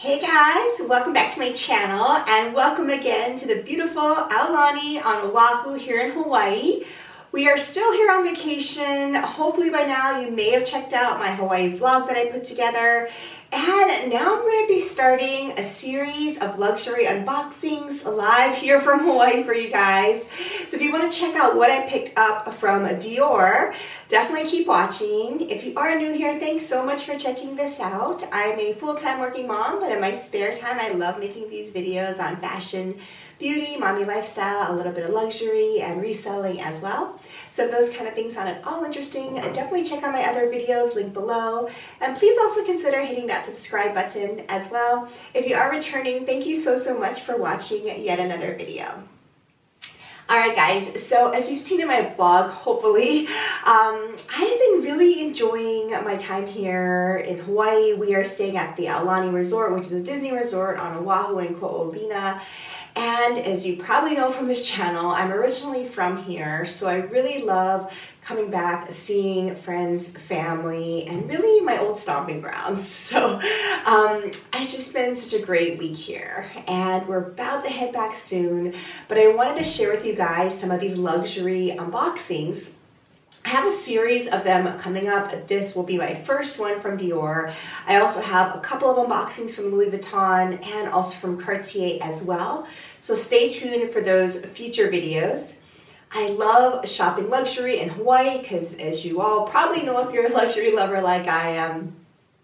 Hey guys, welcome back to my channel and welcome again to the beautiful Aulani on Oahu here in Hawaii. We are still here on vacation. Hopefully by now you may have checked out my Hawaii vlog that I put together. And now I'm going to be starting a series of luxury unboxings live here from Hawaii for you guys. So if you want to check out what I picked up from Dior, definitely keep watching. If you are new here, thanks so much for checking this out. I'm a full-time working mom, but in my spare time I love making these videos on fashion, beauty, mommy lifestyle, a little bit of luxury, and reselling as well. So if those kind of things sound at all interesting, definitely check out my other videos linked below. And please also consider hitting that subscribe button as well. If you are returning, thank you so much for watching yet another video. Alright guys, so as you've seen in my vlog, hopefully, I've been really enjoying my time here in Hawaii. We are staying at the Aulani Resort, which is a Disney resort on Oahu in Aulani. And as you probably know from this channel, I'm originally from here, so I really love coming back, seeing friends, family, and really my old stomping grounds. So it's just been such a great week here, and we're about to head back soon, but I wanted to share with you guys some of these luxury unboxings. I have a series of them coming up. This will be my first one from Dior. I also have a couple of unboxings from Louis Vuitton and also from Cartier as well. So stay tuned for those future videos. I love shopping luxury in Hawaii because, as you all probably know if you're a luxury lover like I am,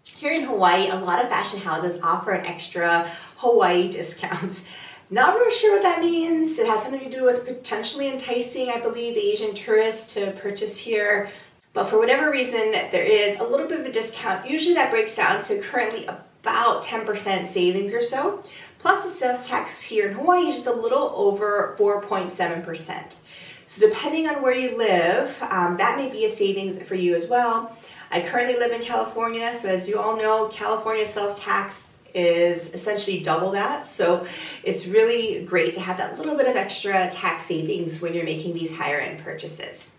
here in Hawaii a lot of fashion houses offer an extra Hawaii discount. Not really sure what that means. It has something to do with potentially enticing, I believe, the Asian tourists to purchase here. But for whatever reason, there is a little bit of a discount. Usually that breaks down to currently about 10% savings or so. Plus the sales tax here in Hawaii is just a little over 4.7%. So depending on where you live, that may be a savings for you as well. I currently live in California, so as you all know, California sales tax is essentially double that. So it's really great to have that little bit of extra tax savings when you're making these higher end purchases.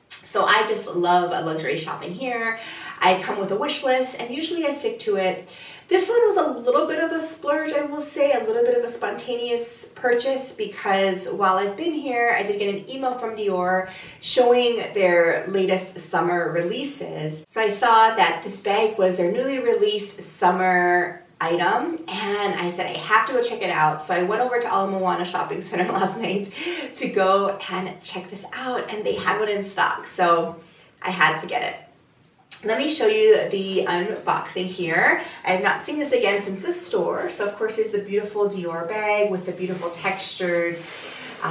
So I just love luxury shopping here. I come with a wish list and usually I stick to it. This one was a little bit of a splurge, I will say, a little bit of a spontaneous purchase because while I've been here, I did get an email from Dior showing their latest summer releases. So I saw that this bag was their newly released summer item and I said I have to go check it out. So I went over to Ala Shopping Center last night to go and check this out, and they had one in stock, so I had to get it. Let me show you the unboxing here. I have not seen this again since the store. So of course here's the beautiful Dior bag with the beautiful textured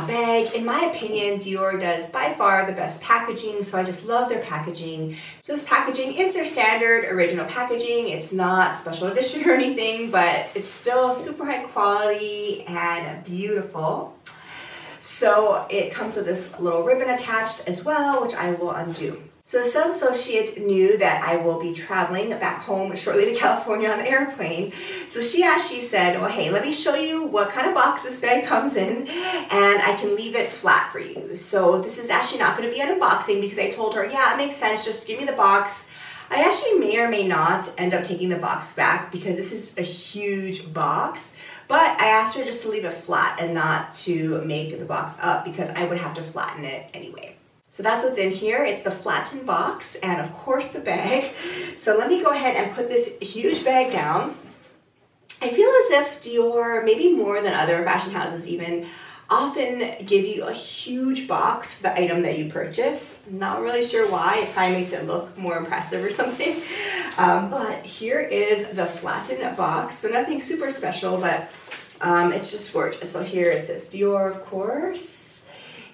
bag. In my opinion, Dior does by far the best packaging, so I just love their packaging. So this packaging is their standard original packaging. It's not special edition or anything, but it's still super high quality and beautiful. So it comes with this little ribbon attached as well, which I will undo. So the sales associate knew that I will be traveling back home shortly to California on the airplane. So she said, well, hey, let me show you what kind of box this bag comes in and I can leave it flat for you. So this is actually not going to be an unboxing because I told her, yeah, it makes sense. Just give me the box. I actually may or may not end up taking the box back because this is a huge box. But I asked her just to leave it flat and not to make the box up because I would have to flatten it anyway. So that's what's in here. It's the flattened box and of course the bag. So let me go ahead and put this huge bag down. I feel as if Dior, maybe more than other fashion houses even, often give you a huge box for the item that you purchase. I'm not really sure why. It probably makes it look more impressive or something. But here is the flattened box. So nothing super special, but it's just gorgeous. So here it says Dior, of course.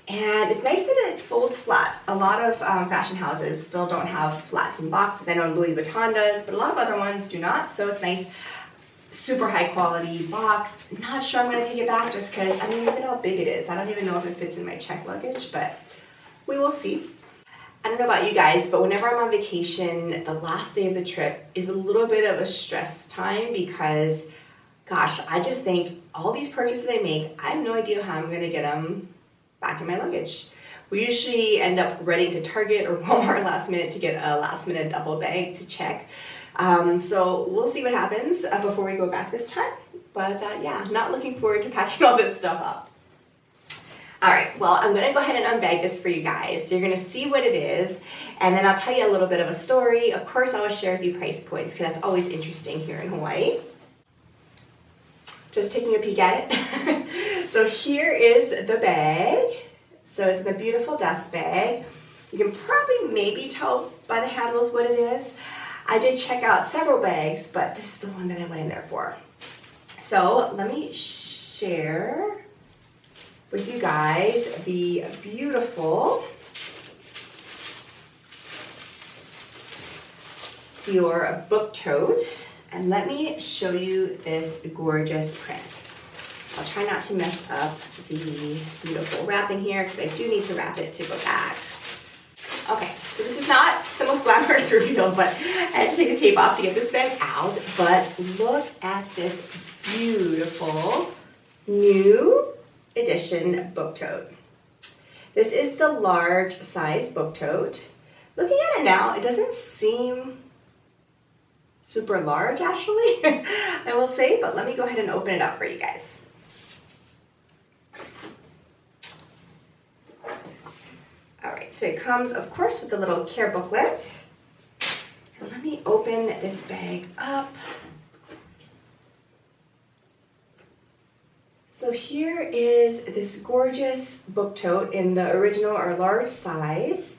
And it's nice that it folds flat. A lot of fashion houses still don't have flattened boxes. I know Louis Vuitton does, but a lot of other ones do not. So it's nice, super high quality box. Not sure I'm going to take it back just because, I mean, look at how big it is. I don't even know if it fits in my check luggage, but we will see. I don't know about you guys, but whenever I'm on vacation, the last day of the trip is a little bit of a stress time because, gosh, I just think all these purchases I make, I have no idea how I'm going to get them back in my luggage. We usually end up running to Target or Walmart last minute to get a last minute duffel bag to check. So we'll see what happens before we go back this time. But yeah, not looking forward to packing all this stuff up. All right, well, I'm gonna go ahead and unbag this for you guys. So you're gonna see what it is, and then I'll tell you a little bit of a story. Of course, I will share with you price points because that's always interesting here in Hawaii. Just taking a peek at it. So here is the bag. So it's the beautiful dust bag. You can probably maybe tell by the handles what it is. I did check out several bags, but this is the one that I went in there for. So let me share with you guys the beautiful Dior book tote, and let me show you this gorgeous print. I'll try not to mess up the beautiful wrapping here because I do need to wrap it to go back. Okay, so this is not the most glamorous reveal, but I had to take the tape off to get this bag out. But look at this beautiful new edition book tote. This is the large size book tote. Looking at it now, it doesn't seem super large actually, I will say, but let me go ahead and open it up for you guys. All right, so it comes of course with the little care booklet. And let me open this bag up. So here is this gorgeous book tote in the original or large size.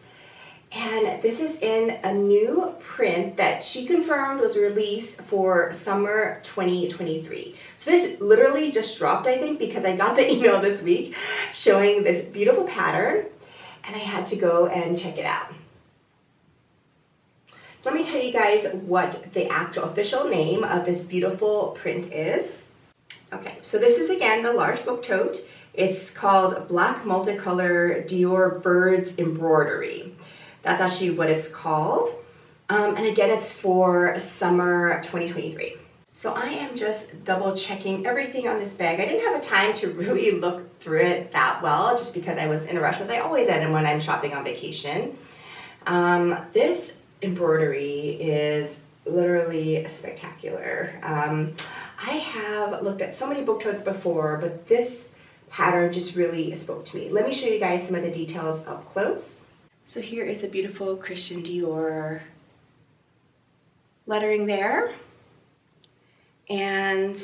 And this is in a new print that she confirmed was released for summer 2023. So this literally just dropped, I think, because I got the email this week showing this beautiful pattern and I had to go and check it out. So let me tell you guys what the actual official name of this beautiful print is. Okay, so this is again the large book tote. It's called Black Multicolor Dior Birds Embroidery. That's actually what it's called. And again, it's for summer 2023. So I am just double checking everything on this bag. I didn't have a time to really look through it that well, just because I was in a rush, as I always am when I'm shopping on vacation. This embroidery is literally spectacular. I have looked at so many book totes before, but this pattern just really spoke to me. Let me show you guys some of the details up close. So here is the beautiful Christian Dior lettering there. And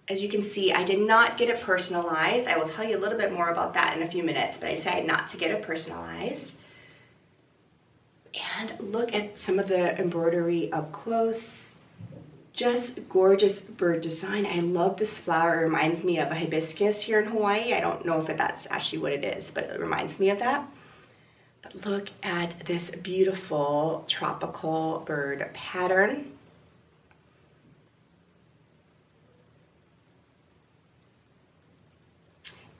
as you can see, I did not get it personalized. I will tell you a little bit more about that in a few minutes, but I decided not to get it personalized. And look at some of the embroidery up close. Just gorgeous bird design. I love this flower. It reminds me of a hibiscus here in Hawaii. I don't know if that's actually what it is, but it reminds me of that. But look at this beautiful tropical bird pattern.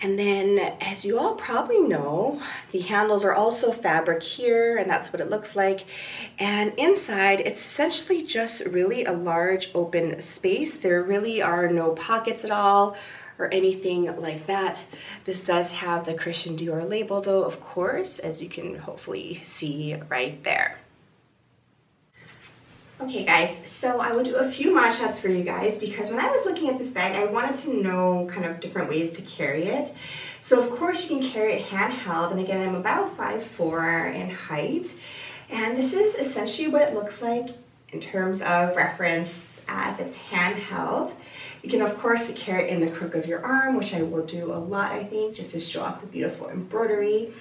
And then, as you all probably know, the handles are also fabric here, and that's what it looks like. And inside, it's essentially just really a large open space. There really are no pockets at all or anything like that. This does have the Christian Dior label though, of course, as you can hopefully see right there. Okay guys, so I will do a few mod shots for you guys because when I was looking at this bag, I wanted to know kind of different ways to carry it. So of course you can carry it handheld, and again, I'm about 5'4" in height. And this is essentially what it looks like in terms of reference if it's handheld. You can of course carry it in the crook of your arm, which I will do a lot, I think, just to show off the beautiful embroidery.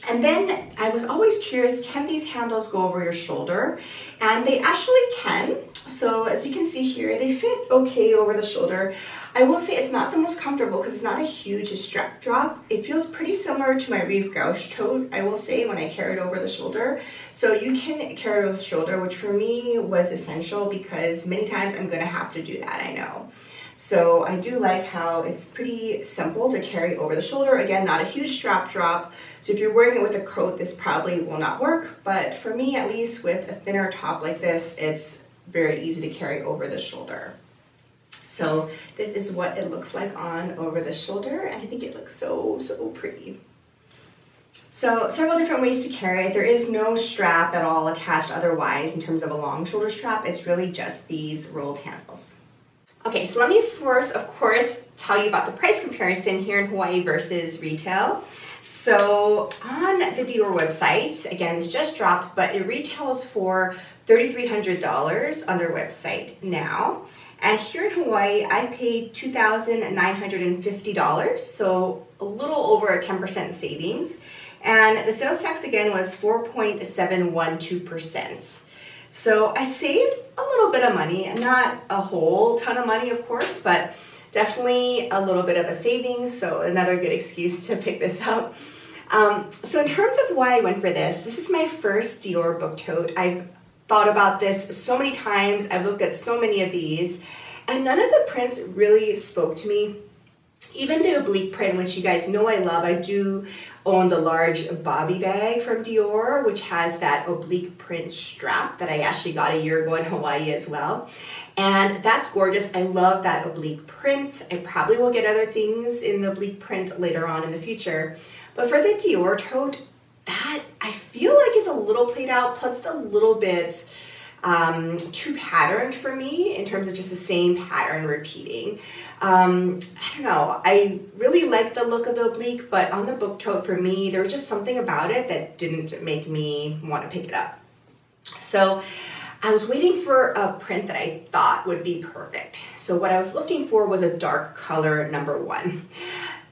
And then I was always curious, can these handles go over your shoulder? And they actually can. So as you can see here, they fit okay over the shoulder. I will say it's not the most comfortable because it's not a huge strap drop. It feels pretty similar to my Reef Gouge tote, I will say, when I carry it over the shoulder. So you can carry it over the shoulder, which for me was essential because many times I'm gonna have to do that, I know. So I do like how it's pretty simple to carry over the shoulder. Again, not a huge strap drop. So if you're wearing it with a coat, this probably will not work. But for me, at least with a thinner top like this, it's very easy to carry over the shoulder. So this is what it looks like on over the shoulder. And I think it looks so, so pretty. So several different ways to carry it. There is no strap at all attached otherwise in terms of a long shoulder strap. It's really just these rolled handles. Okay, so let me first, of course, tell you about the price comparison here in Hawaii versus retail. So on the Dior website, again, it's just dropped, but it retails for $3,300 on their website now. And here in Hawaii, I paid $2,950, so a little over a 10% savings. And the sales tax again was 4.712%. So I saved a little bit of money, not a whole ton of money, of course, but definitely a little bit of a savings. So another good excuse to pick this up. So in terms of why I went for this is my first Dior book tote. I've thought about this so many times. I've looked at so many of these, and none of the prints really spoke to me. Even the oblique print, which you guys know I love, I do own the large bobby bag from Dior, which has that oblique print strap that I actually got a year ago in Hawaii as well. And that's gorgeous. I love that oblique print. I probably will get other things in the oblique print later on in the future. But for the Dior tote, that I feel like is a little played out, plus it's a little bit too patterned for me in terms of just the same pattern repeating. I don't know, I really like the look of the oblique, but on the book tote for me, there was just something about it that didn't make me want to pick it up. So I was waiting for a print that I thought would be perfect. So what I was looking for was a dark color number one.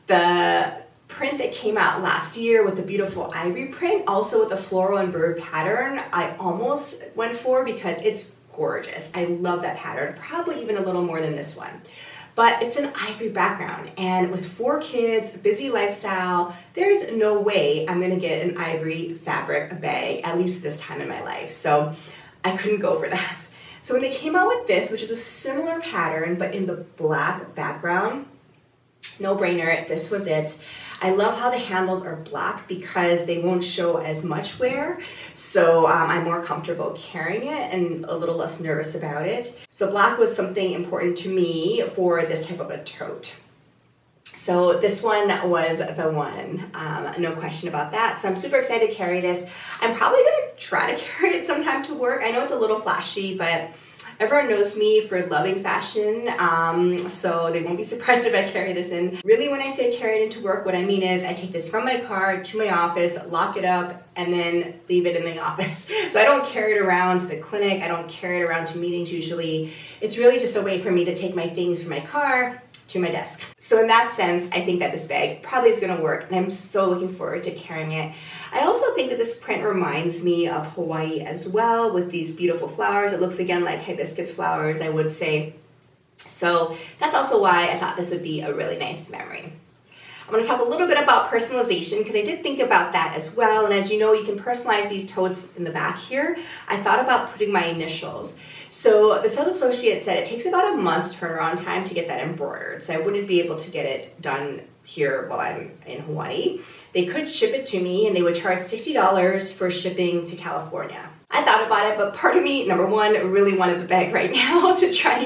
The print that came out last year with the beautiful ivory print, also with the floral and bird pattern, I almost went for because it's gorgeous. I love that pattern, probably even a little more than this one. But it's an ivory background, and with 4 kids, busy lifestyle, there's no way I'm gonna get an ivory fabric bag, at least this time in my life. So I couldn't go for that. So when they came out with this, which is a similar pattern, but in the black background, no brainer, this was it. I love how the handles are black because they won't show as much wear, so I'm more comfortable carrying it and a little less nervous about it. So black was something important to me for this type of a tote. So this one was the one, no question about that. So I'm super excited to carry this. I'm probably gonna try to carry it sometime to work. I know it's a little flashy, but everyone knows me for loving fashion, so they won't be surprised if I carry this in. Really, when I say carry it into work, what I mean is I take this from my car to my office, lock it up, and then leave it in the office. So I don't carry it around to the clinic. I don't carry it around to meetings usually. It's really just a way for me to take my things from my car to my desk. So in that sense, I think that this bag probably is gonna work, and I'm so looking forward to carrying it. I also think that this print reminds me of Hawaii as well, with these beautiful flowers. It looks again like hibiscus flowers, I would say. So that's also why I thought this would be a really nice memory. I'm going to talk a little bit about personalization because I did think about that as well. And as you know, you can personalize these totes in the back here. I thought about putting my initials. So the sales associate said it takes about a month's turnaround time to get that embroidered. So I wouldn't be able to get it done here while I'm in Hawaii. They could ship it to me and they would charge $60 for shipping to California. I thought about it, but part of me, number one, really wanted the bag right now to try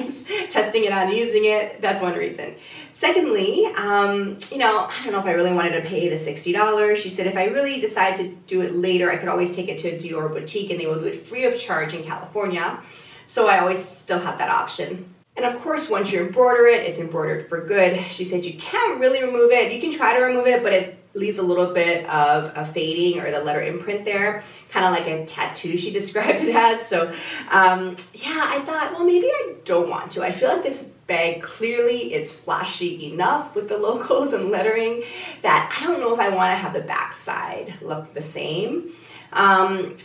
testing it out and using it. That's one reason. Secondly, I don't know if I really wanted to pay the $60. She said if I really decide to do it later, I could always take it to a Dior boutique and they will do it free of charge in California. So I always still have that option. And of course, once you embroider it, it's embroidered for good. She said you can't really remove it. You can try to remove it, but it leaves a little bit of a fading or the letter imprint there, kind of like a tattoo she described it as. So yeah, I thought, well, maybe I don't want to. I feel like this bag clearly is flashy enough with the logos and lettering that I don't know if I want to have the back side look the same.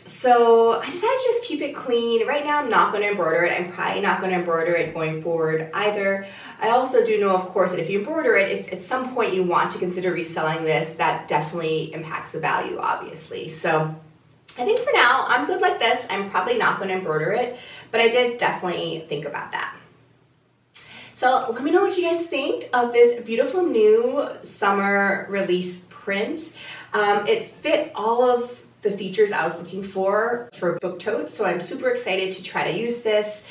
So I decided to just keep it clean. Right now I'm not going to embroider it. I'm probably not going to embroider it going forward either. I also do know, of course, that if you embroider it, if at some point you want to consider reselling this, that definitely impacts the value, obviously. So I think for now I'm good like this. I'm probably not going to embroider it, but I did definitely think about that. So let me know what you guys think of this beautiful new summer release print. It fit all of the features I was looking for book totes, so I'm super excited to try to use this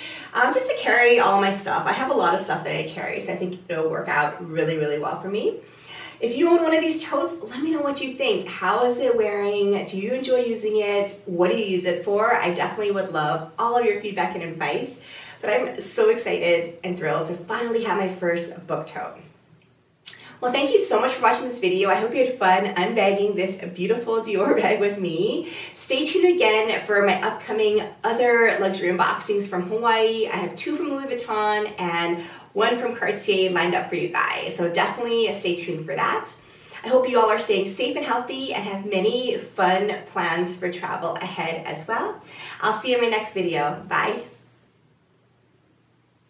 just to carry all my stuff. I have a lot of stuff that I carry, so I think it'll work out really, really well for me. If you own one of these totes, let me know what you think. How is it wearing? Do you enjoy using it? What do you use it for? I definitely would love all of your feedback and advice. But I'm so excited and thrilled to finally have my first book tote. Well, thank you so much for watching this video. I hope you had fun unbagging this beautiful Dior bag with me. Stay tuned again for my upcoming other luxury unboxings from Hawaii. I have 2 from Louis Vuitton and 1 from Cartier lined up for you guys. So definitely stay tuned for that. I hope you all are staying safe and healthy and have many fun plans for travel ahead as well. I'll see you in my next video. Bye.